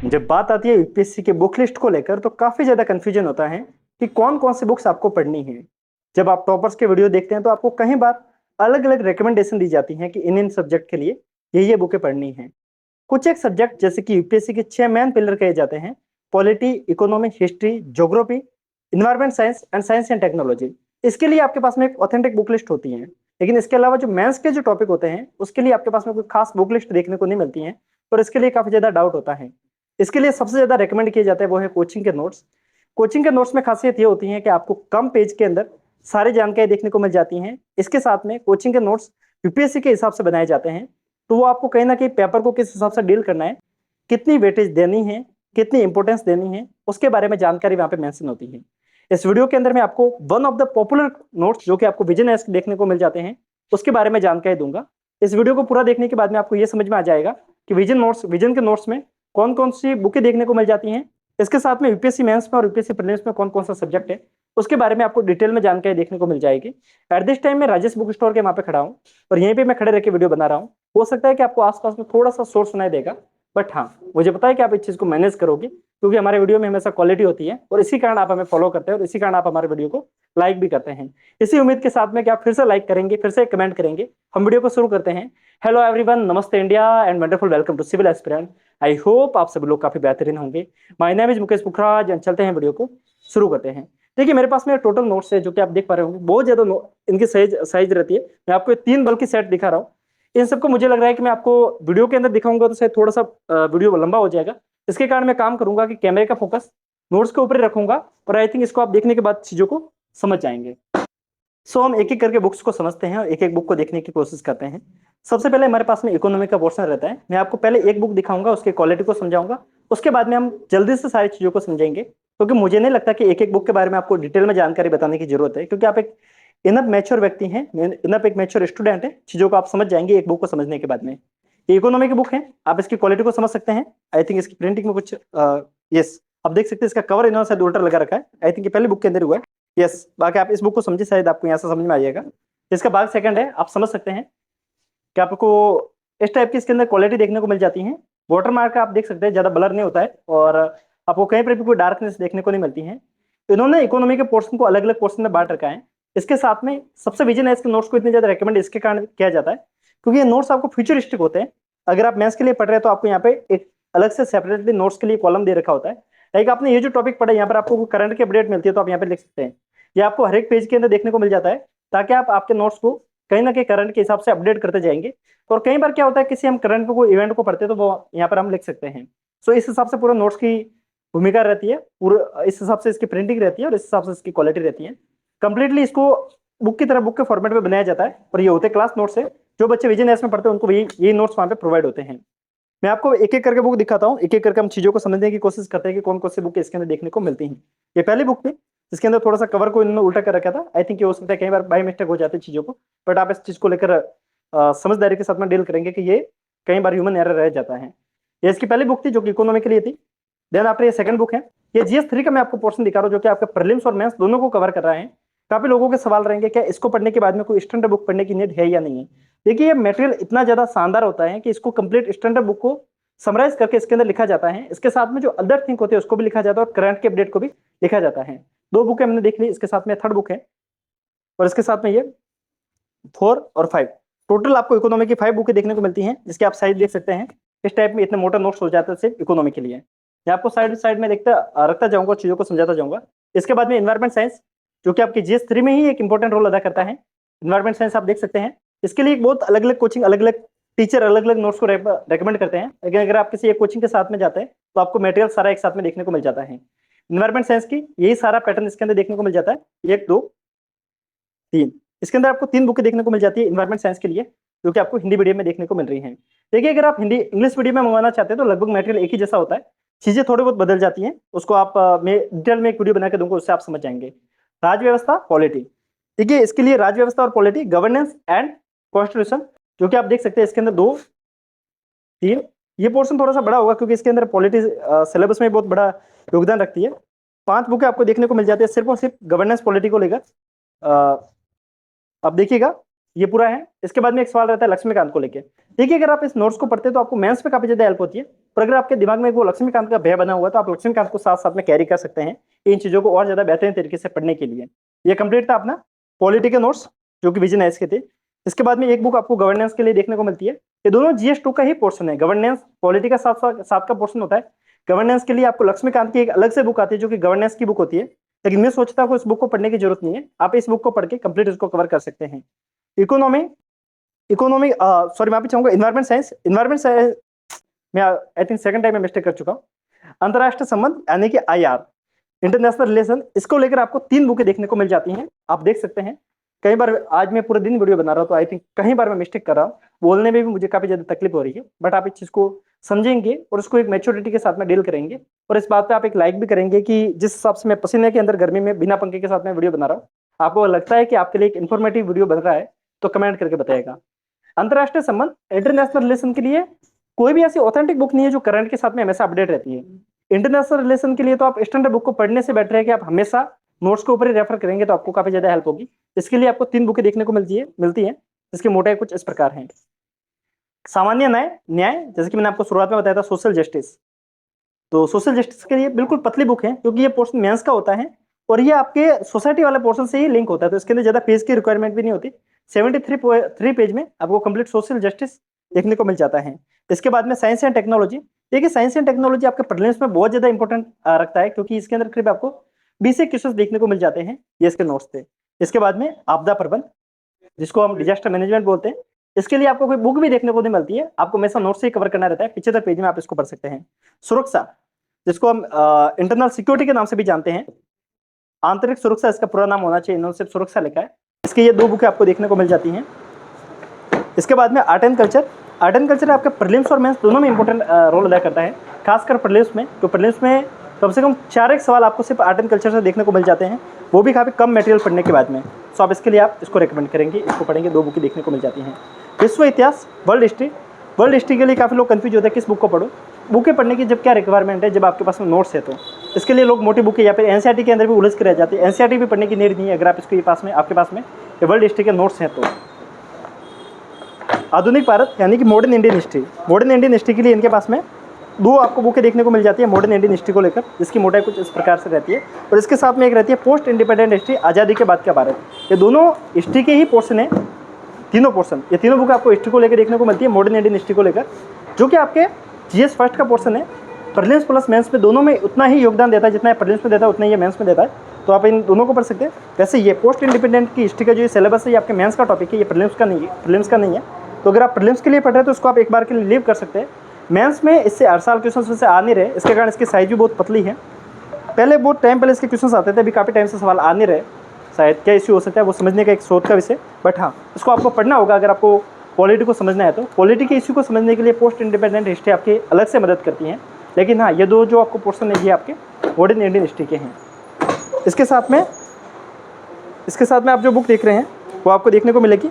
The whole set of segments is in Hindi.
जब बात आती है यूपीएससी के बुक लिस्ट को लेकर तो काफी ज्यादा कंफ्यूजन होता है कि कौन कौन सी बुक्स आपको पढ़नी है। जब आप टॉपर्स के वीडियो देखते हैं तो आपको कई बार अलग अलग रिकमेंडेशन दी जाती हैं कि इन सब्जेक्ट के लिए ये बुकें पढ़नी है। कुछ एक सब्जेक्ट जैसे कि यूपीएससी के 6 मेन पिलर कहे जाते हैं, polity, economy, history, geography, environment science and technology. इसके लिए आपके पास में एक ऑथेंटिक बुक लिस्ट होती है, लेकिन इसके अलावा जो मेंस के जो टॉपिक होते हैं उसके लिए आपके पास में कोई खास बुक लिस्ट देखने को नहीं मिलती है, और इसके लिए काफी ज्यादा डाउट होता है। इसके लिए सबसे ज्यादा रेकमेंड किए जाते हैं वो है कोचिंग के नोट्स। कोचिंग के नोट्स में खासियत ये होती है कि आपको कम पेज के अंदर सारी जानकारी देखने को मिल जाती हैं। इसके साथ में कोचिंग के नोट्स यूपीएससी के हिसाब से बनाए जाते हैं, तो वो आपको कहीं ना कहीं पेपर को किस हिसाब से डील करना है, कितनी वेटेज देनी है, कितनी इंपॉर्टेंस देनी है, उसके बारे में जानकारी वहां पे मेंशन होती है। इस वीडियो के अंदर मैं आपको one of the popular notes जो कि आपको विजन एस्क देखने को मिल जाते हैं उसके बारे में जानकारी दूंगा। इस वीडियो को पूरा देखने के बाद में आपको ये समझ में आ जाएगा कि विजन के नोट्स में कौन कौन सी बुकें देखने को मिल जाती हैं। इसके साथ में यूपीएससी मेंस में और यूपीएससी प्रीलिम्स में कौन कौन सा सब्जेक्ट है उसके बारे में आपको डिटेल में जानकारी देखने को मिल जाएगी। एट दिस टाइम मैं राजेश बुक स्टोर के वहां पे खड़ा हूँ और यहीं पे मैं खड़े रह के वीडियो बना रहा हूँ। हो सकता है कि आपको आसपास में थोड़ा सा शोर सुनाई देगा, बट हाँ, मुझे पता है कि आप इस चीज को मैनेज करोगे, क्योंकि हमारे वीडियो में हमेशा क्वालिटी होती है और इसी कारण आप हमें फॉलो करते हैं और इसी कारण आप हमारे वीडियो को लाइक भी करते हैं। इसी उम्मीद के साथ में कि आप फिर से लाइक करेंगे, फिर से कमेंट करेंगे। हम वीडियो को शुरू करते हैं। हेलो एवरीवन, नमस्ते India and wonderful welcome to civil aspirant. I hope आप सभी लोग काफी बेहतरीन होंगे। My name is Mukesh Pukhraj and चलते हैं वीडियो को शुरू करते हैं। देखिए, मेरे पास में टोटल नोट्स है जो कि आप देख पा रहे होंगे, बहुत ज्यादा इनकी साइज रहती है। मैं आपको 3 बल्कि सेट दिखा रहा हूँ। इन सबको मुझे लग रहा है कि मैं आपको वीडियो के अंदर दिखाऊंगा तो शायद थोड़ा सा वीडियो लंबा हो जाएगा। इसके कारण मैं काम करूंगा कि कैमरे का फोकस नोट्स के ऊपर ही रखूंगा, और आई थिंक इसको आप देखने के बाद चीजों को समझ जाएंगे। सो हम एक एक करके बुक्स को समझते हैं और एक एक बुक को देखने की कोशिश करते हैं। सबसे पहले हमारे पास में इकोनॉमी का पोर्शन रहता है। मैं आपको पहले एक बुक दिखाऊंगा, उसके क्वालिटी को समझाऊंगा, उसके बाद में हम जल्दी से सारी चीजों को समझेंगे, क्योंकि मुझे नहीं लगता कि एक एक बुक के बारे में आपको डिटेल में जानकारी बताने की जरूरत है, क्योंकि आप एक इनफ मैच्योर व्यक्ति हैं, इनफ एक मैच्योर स्टूडेंट है। चीजों को आप समझ जाएंगे एक बुक को समझने के बाद में। ये इकोनॉमी की बुक है, आप इसकी क्वालिटी को समझ सकते हैं। आई थिंक इसकी प्रिंटिंग में कुछ यस, आप देख सकते हैं इसका कवर इन्होंने शायद उल्टा लगा रखा है। आई थिंक ये पहली बुक के अंदर हुआ है। यस, बाकी आप इस बुक को समझे, शायद आपको यहाँ से समझ में आ जाएगा। इसका भाग सेकंड है, आप समझ सकते हैं कि आपको इस टाइप की इसके अंदर क्वालिटी देखने को मिल जाती है। वाटर मार्क आप देख सकते हैं, ज्यादा ब्लर नहीं होता है और आपको कहीं पर भी कोई डार्कनेस देखने को नहीं मिलती है। इन्होंने इकोनॉमी के पोर्शन को अलग अलग पोर्शन में बांट रखा है। इसके साथ में सबसे विजन है, इसके नोट्स को इतने ज्यादा रेकमेंड इसके कारण किया जाता है क्योंकि ये नोट्स आपको फ्यूचरिस्टिक होते हैं। अगर आप मेंस के लिए पढ़ रहे हैं तो आपको यहाँ पे एक अलग से सेपरेटली नोट्स के लिए कॉलम दे रखा होता है। लाइक आपने ये जो टॉपिक पढ़ा है, यहाँ पर आपको करंट की अपडेट मिलती है तो आप यहाँ पे लिख सकते हैं। ये आपको हर एक पेज के अंदर देखने को मिल जाता है, ताकि आप आपके नोट्स को कहीं ना कहीं करंट के हिसाब से अपडेट करते जाएंगे। और कई बार क्या होता है, किसी हम करंट को इवेंट को पढ़ते हैं तो वो यहाँ पर हम लिख सकते हैं। सो इस हिसाब से पूरा नोट्स की भूमिका रहती है, पूरा इस हिसाब से इसकी प्रिंटिंग रहती है और इस हिसाब से इसकी क्वालिटी रहती है। कंप्लीटली इसको बुक की तरह बुक के फॉर्मेट में बनाया जाता है और ये होते क्लास नोट्स है। जो बच्चे विजन एस में पढ़ते हैं उनको ये नोट्स वहाँ पे प्रोवाइड होते हैं। मैं आपको एक एक करके बुक दिखाता हूँ, एक एक करके हम चीजों को समझने की कोशिश करते हैं कि कौन कौन सी बुक इसके अंदर देखने को मिलती हैं। ये पहली बुक थी जिसके अंदर थोड़ा सा कवर को इन्होंने उल्टा कर रखा था। आई थिंक ये हो सकता है कई बार बाय मिस्टेक हो जाती है चीजों को, बट आप इस चीज को लेकर समझदारी के साथ में डील करेंगे कि ये कई बार ह्यूमन एरर रह जाता है। ये इसकी पहली बुक थी जो कि इकोनॉमी के लिए थी। देन आफ्टर ये सेकंड बुक है, ये GS3 का मैं आपको पोर्शन दिखा रहा हूँ जो कि आपका प्रीलिम्स और मेंस दोनों को कवर कर रहा है। काफी लोगों के सवाल रहेंगे क्या इसको पढ़ने के बाद में कोई स्टैंडर्ड बुक पढ़ने की नीड है या नहीं है। देखिए, ये मटेरियल इतना ज्यादा शानदार होता है कि इसको कंप्लीट स्टैंडर्ड बुक को समराइज करके इसके अंदर लिखा जाता है। इसके साथ में जो अदर थिंक होते हैं उसको भी लिखा जाता है और करंट के अपडेट को भी लिखा जाता है। 2 बुक हमने देख ली, इसके साथ में थर्ड बुक है और इसके साथ में ये 4 और 5, टोटल आपको इकोनॉमी की 5 बुकें देखने को मिलती हैं, जिसके आप साइज देख सकते हैं। इस टाइप में इतने मोटा नोट्स हो जाते हैं सिर्फ इकोनॉमी के लिए। मैं आपको साइड साइड में रखता जाऊंगा, चीजों को समझाता जाऊंगा। इसके बाद में इन्वायरमेंट साइंस जो कि आपकी GS3 में ही एक इंपॉर्टेंट रोल अदा करता है। इन्वायरमेंट साइंस आप देख सकते हैं, इसके लिए बहुत अलग अलग कोचिंग, अलग अलग टीचर अलग अलग नोट्स को रेकमेंड करते हैं। लेकिन अगर आप किसी एक कोचिंग के साथ में जाते हैं तो आपको मटेरियल सारा एक साथ में देखने को मिल जाता है। इन्वायरमेंट साइंस की यही सारा पैटर्न इसके अंदर देखने को मिल जाता है। 1 2 3, इसके अंदर आपको 3 बुकें देखने को मिल जाती है इन्वायरमेंट साइंस के लिए, जो कि आपको हिंदी मीडियम में देखने को मिल रही हैं। देखिए, अगर आप हिंदी इंग्लिश मीडियम में मंगवाना चाहते हैं तो लगभग मटेरियल एक ही जैसा होता है, चीजें थोड़ी बहुत बदल जाती हैं। उसको आप मैं डिटेल में एक वीडियो बना के दूंगा, उससे आप समझ जाएंगे। राज्य व्यवस्था, पॉलिटी। देखिए, इसके लिए राज्य व्यवस्था और पॉलिटी, गवर्नेंस एंड कॉन्स्टिट्यूशन, जो कि आप देख सकते हैं इसके अंदर 2 3। ये पोर्शन थोड़ा सा बड़ा होगा क्योंकि इसके अंदर पॉलिटी सिलेबस में बहुत बड़ा योगदान रखती है। 5 बुकें आपको देखने को मिल जाती है सिर्फ और सिर्फ गवर्नेंस पॉलिटी को लेकर। अब देखिएगा, ये पूरा है। इसके बाद में एक सवाल रहता है लक्ष्मीकांत को लेके। देखिए अगर आप इस नोट्स को पढ़ते हैं तो आपको मेंस में काफी ज्यादा हेल्प होती है, पर अगर आपके दिमाग में वो लक्ष्मीकांत का भय बना हुआ है तो आप लक्ष्मीकांत को साथ साथ में कैरी कर सकते हैं इन चीजों को और ज्यादा बेहतरीन तरीके से पढ़ने के लिए। ये कंप्लीट था अपना पॉलिटिकल नोट्स जो कि विजन एस के थे। इसके बाद में एक बुक आपको गवर्नेंस के लिए देखने को मिलती है। ये दोनों GS2 का ही पोर्शन है। गवर्नेंस पॉलिटी का साथ साथ का पोर्शन होता है। गवर्नेंस के लिए आपको लक्ष्मीकांत की एक अलग से बुक आती है जो कि गवर्नेंस की बुक होती है, लेकिन मैं सोचता हूँ इस बुक को पढ़ने की जरूरत नहीं है, आप इस बुक को पढ़ के कंप्लीट इसको कवर कर सकते हैं। इकोनॉमी इकोनॉमी सॉरी माफी चाहूंगा, इन्वायरमेंट साइंस मैं आई थिंक सेकंड टाइम में मिस्टेक कर चुका हूँ। अंतरराष्ट्रीय संबंध यानी कि IR, इंटरनेशनल रिलेशन, इसको लेकर आपको 3 बुकें देखने को मिल जाती हैं। आप देख सकते हैं कई बार आज मैं पूरे दिन वीडियो बना रहा हूँ तो आई थिंक कई बार मैं मिस्टेक कर रहा हूँ, बोलने में भी मुझे काफी ज्यादा तकलीफ हो रही है, बट आप इस चीज को समझेंगे और उसको एक मैच्योरिटी के साथ में डील करेंगे और इस बात पे आप एक लाइक भी करेंगे कि जिस हिसाब से मैं पसीने के अंदर गर्मी में बिना पंखे के साथ में वीडियो बना रहा हूँ, आपको लगता है कि आपके लिए एक इन्फॉर्मेटिव वीडियो बन रहा है तो कमेंट करके बताएगा। अंतरराष्ट्रीय संबंध इंटरनेशनल रिलेशन के लिए कोई भी ऐसी ऑथेंटिक बुक नहीं है जो करंट के साथ में हमेशा अपडेट रहती है। इंटरनेशनल रिलेशन के लिए तो आप स्टैंडर्ड बुक को पढ़ने से बेटर है कि आप हमेशा नोट्स के ऊपर ही रेफर करेंगे तो आपको काफी ज्यादा हेल्प होगी। इसके लिए आपको 3 बुकें देखने को मिलती है जिसके मोटाई कुछ इस प्रकार हैं। सामान्य न्याय जैसे कि मैंने आपको शुरुआत में बताया था सोशल जस्टिस, तो सोशल जस्टिस के लिए बिल्कुल पतली बुक है क्योंकि ये पोर्शन मेंस का होता है और ये आपके सोसाइटी वाले पोर्शन से ही लिंक होता है, तो इसके अंदर ज्यादा पेज की रिक्वायरमेंट भी नहीं होती। 73 पेज में आपको कंप्लीट सोशल जस्टिस देखने को मिल जाता है। इसके बाद में साइंस एंड टेक्नोलॉजी, देखिए साइंस एंड टेक्नोलॉजी आपके प्रीलिम्स में बहुत ज्यादा इंपॉर्टेंट रखता है क्योंकि इसके अंदर करीब आपको 20 से क्वेश्चन देखने को मिल जाते हैं, ये इसके नोट्स थे। इसके बाद में आपदा प्रबंध जिसको हम डिजास्टर मैनेजमेंट बोलते हैं, इसके लिए आपको कोई बुक भी देखने को नहीं मिलती है, आपको हमेशा नोट्स से ही कवर करना रहता है। 75 पेज में आप इसको पढ़ सकते हैं। सुरक्षा जिसको हम इंटरनल सिक्योरिटी के नाम से भी जानते हैं, आंतरिक सुरक्षा इसका पूरा नाम होना चाहिए, इन्होंने सिर्फ सुरक्षा लिखा है। इसके ये 2 बुकें आपको देखने को मिल जाती हैं। इसके बाद में आर्ट एंड कल्चर आपके प्रीलिम्स और मेंस दोनों में इंपॉर्टेंट रोल अदा करता है, खासकर प्रीलिम्स में। तो प्रीलिम्स में कम से कम 4 एक सवाल आपको सिर्फ आर्ट एंड कल्चर से देखने को मिल जाते हैं, वो भी काफ़ी कम मटेरियल पढ़ने के बाद में। सो आप इसके लिए आप इसको रेकमेंड करेंगे, इसको पढ़ेंगे, 2 बुकें देखने को मिल जाती हैं। विश्व इतिहास, वर्ल्ड हिस्ट्री के लिए काफ़ी लोग कंफ्यूज होते हैं किस बुक को पढ़ो। बुकें पढ़ने की जब क्या रिक्वायरमेंट है, जब आपके पास में नोट्स है तो इसके लिए लोग मोटी बुकें या फिर NCERT के अंदर भी उलझ के रह जाते हैं। NCERT भी पढ़ने की नीड नहीं है अगर आप इसको आपके पास में वर्ल्ड हिस्ट्री के नोट्स हैं तो। आधुनिक भारत यानी कि मॉडर्न इंडियन हिस्ट्री के लिए इनके पास में 2 आपको बुकें देखने को मिल जाती है मॉडर्न इंडियन हिस्ट्री को लेकर, जिसकी मोटाई कुछ इस प्रकार से रहती है। और इसके साथ में एक रहती है पोस्ट इंडिपेंडेंट हिस्ट्री, आज़ादी के बाद का भारत। ये दोनों हिस्ट्री के ही पोर्शन है, तीनों पोर्शन, ये तीनों बुक आपको हिस्ट्री को लेकर देखने को मिलती है, मॉडर्न इंडियन हिस्ट्री को लेकर, जो कि आपके GS फर्स्ट का पोर्शन है। प्रीलिम्स प्लस मेंस में दोनों में उतना ही योगदान देता है जितना प्रीलिम्स में देता है उतना ही मेंस में देता है, तो आप इन दोनों को पढ़ सकते हैं। वैसे ये पोस्ट इंडिपेंडेंट की हिस्ट्री का जो सिलेबस है ये आपके मेंस का टॉपिक है, ये प्रीलिम्स का नहीं है। तो अगर आप प्रीलिम्स के लिए पढ़ रहे हैं तो इसको आप एक बार के लिए लीव कर सकते हैं। मेंस में इससे हर साल क्वेश्चन से आ नहीं रहे, इसके कारण इसकी साइज भी बहुत पतली है। पहले बहुत टाइम पहले इसके क्वेश्चन आते थे, अभी काफ़ी टाइम से सवाल आ नहीं रहे, शायद क्या इश्यू हो सकता है वो समझने का एक शोध का विषय। बट हाँ, इसको आपको पढ़ना होगा अगर आपको पॉलिटी को समझना है तो। पॉलिटी के इश्यू को समझने के लिए पोस्ट इंडिपेंडेंट हिस्ट्री आपकी अलग से मदद करती हैं, लेकिन हाँ ये 2 जो आपको पोर्शन है ये आपके मॉडर्न इंडियन हिस्ट्री के हैं। इसके साथ में आप जो बुक देख रहे हैं वो आपको देखने को मिलेगी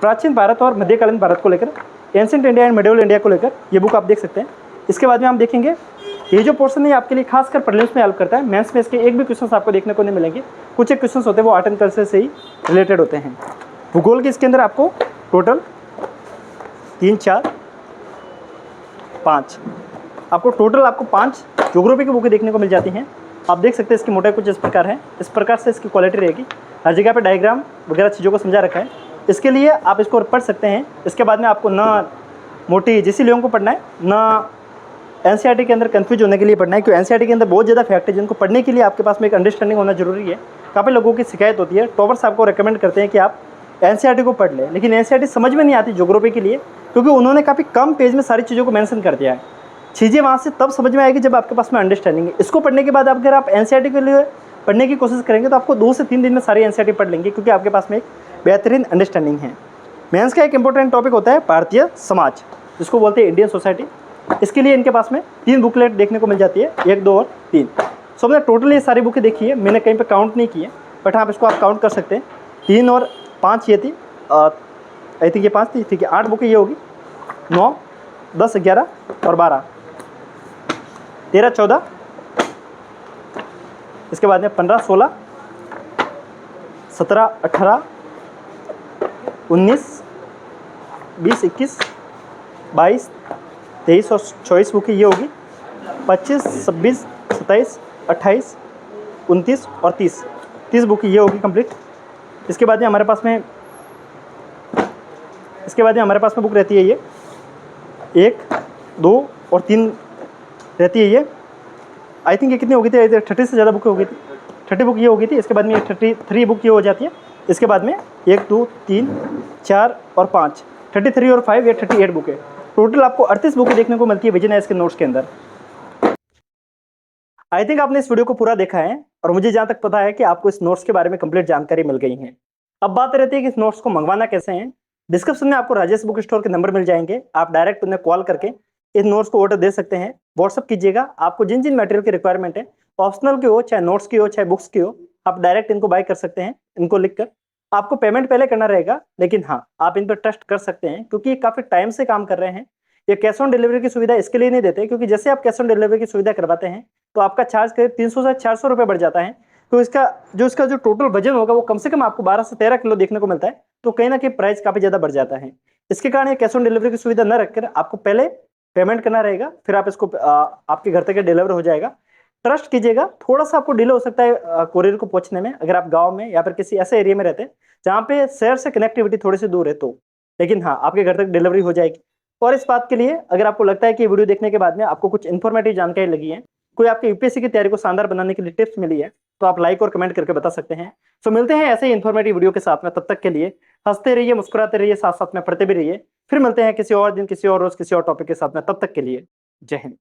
प्राचीन भारत और मध्यकालीन भारत को लेकर, ancient India and medieval India को लेकर, ये बुक आप देख सकते हैं। इसके बाद में हम देखेंगे ये जो पोर्शन है आपके लिए खासकर प्रीलिम्स में हेल्प करता है। मेंस में इसके एक भी क्वेश्चन आपको देखने को नहीं मिलेंगे, कुछ एक क्वेश्चन होते हैं वो आर्ट एंड कल्चर से ही रिलेटेड होते हैं। भूगोल के इसके अंदर आपको टोटल 3, 4, 5 आपको 5 ज्योग्राफी की बुकें देखने को मिल जाती हैं। आप देख सकते हैं इसकी मोटाई कुछ इस प्रकार है, इस प्रकार से इसकी क्वालिटी रहेगी। हर जगह पे डायग्राम वगैरह चीज़ों को समझा रखा है, इसके लिए आप इसको पढ़ सकते हैं। इसके बाद में आपको ना मोटी जिसी लोगों को पढ़ना है ना NCERT के अंदर कंफ्यूज होने के लिए पढ़ना है, क्योंकि NCERT के अंदर बहुत ज़्यादा फैक्ट है जिनको पढ़ने के लिए आपके पास में एक अंडरस्टैंडिंग होना जरूरी है। काफ़ी लोगों की शिकायत होती है, टॉपर्स आपको रेकमेंड करते हैं कि आप NCERT को पढ़ लें, लेकिन NCERT समझ में नहीं आती ज्योग्राफी के लिए, क्योंकि उन्होंने काफ़ी कम पेज में सारी चीज़ों को मेंशन कर दिया है। चीज़ें वहाँ से तब समझ में आएगी जब आपके पास में अंडरस्टैंडिंग है। इसको पढ़ने के बाद अगर आप NCERT के लिए पढ़ने की कोशिश करेंगे तो आपको 2 से 3 दिन में सारी NCERT पढ़ लेंगे, क्योंकि आपके पास में एक बेहतरीन अंडरस्टैंडिंग है। मेंस का एक इंपॉर्टेंट टॉपिक होता है भारतीय समाज, जिसको बोलते हैं इंडियन सोसाइटी। इसके लिए इनके पास में 3 बुकलेट देखने को मिल जाती है, 1, 2 और 3। सो मैंने टोटल ये सारी बुकें देखी है, मैंने कहीं पे काउंट नहीं की है, बट आप इसको आप काउंट कर सकते हैं। 3 और 5 ये थी, आई थिंक ये 5 थी, ठीक है। 8 बुकें ये होगी, 9, 10, 11 और 12, 13, 14, इसके बाद में 15, 16, 17, 18, 19, 20, 21, 22, 23 और 24 बुक ये होगी। 25, 26, 27, 28, 29 और 30 बुक ये होगी कंप्लीट। इसके बाद में हमारे पास में बुक रहती है ये 1, 2 और 3 रहती है ये। आई थिंक ये कितनी हो गई थी, 30 से ज़्यादा बुक हो गई थी, 30 बुक ये हो गई थी। इसके बाद में 33 बुक ये हो जाती है। इसके बाद में 1, 2, 3, 4 और 5, 33 और 5 ये 38 बुक है। टोटल आपको 38 बुकें देखने को मिलती है विजन एस के नोट्स के अंदर। आई थिंक आपने इस वीडियो को पूरा देखा है और मुझे जहाँ तक पता है कि आपको इस नोट्स के बारे में कंप्लीट जानकारी मिल गई है। अब बात रहती है कि इस नोट्स को मंगवाना कैसे है। डिस्क्रिप्शन में आपको राजेश बुक स्टोर के नंबर मिल जाएंगे, आप डायरेक्ट उन्हें कॉल करके इस नोट्स को ऑर्डर दे सकते हैं। व्हाट्सअप कीजिएगा, आपको जिन जिन मटेरियल की रिक्वायरमेंट है, ऑप्शनल की हो, चाहे नोट्स की हो, चाहे बुक्स की हो, आप डायरेक्ट इनको बाय कर सकते हैं। इनको लिखकर आपको पेमेंट पहले करना रहेगा, लेकिन हाँ, आप इन पर ट्रस्ट कर सकते हैं क्योंकि ये काफी टाइम से काम कर रहे हैं। ये कैश ऑन डिलीवरी की सुविधा इसके लिए नहीं देते क्योंकि जैसे आप कैश ऑन डिलीवरी की सुविधा करवाते हैं तो आपका चार्ज करीब 300 से 400 रुपये बढ़ जाता है। तो इसका जो टोटल वजन होगा वो कम से कम आपको 12 से 13 किलो देखने को मिलता है। तो कहीं ना कहीं प्राइस काफी ज्यादा बढ़ जाता है। इसके कारण कैश ऑन डिलीवरी की सुविधा न रखकर आपको पहले पेमेंट करना रहेगा, फिर आप इसको आपके घर तक डिलीवर हो जाएगा। ट्रस्ट कीजिएगा, थोड़ा सा आपको डिले हो सकता है कोरियर को पहुंचने में अगर आप गांव में या फिर किसी ऐसे एरिया में रहते हैं जहाँ पे शहर से कनेक्टिविटी थोड़ी सी दूर है तो, लेकिन हाँ, आपके घर तक डिलीवरी हो जाएगी। और इस बात के लिए अगर आपको लगता है कि वीडियो देखने के बाद में आपको कुछ इन्फॉर्मेटिव जानकारी लगी है, कोई आपके यूपीएससी की तैयारी को शानदार बनाने के लिए टिप्स मिली है, तो आप लाइक और कमेंट करके बता सकते हैं। तो मिलते हैं ऐसे ही इन्फॉर्मेटिव वीडियो के साथ में, तब तक के लिए हंसते रहिए, मुस्कुराते रहिए, साथ साथ में पढ़ते भी रहिए। फिर मिलते हैं किसी और दिन, किसी और रोज, किसी और टॉपिक के साथ में, तब तक के लिए जय हिंद।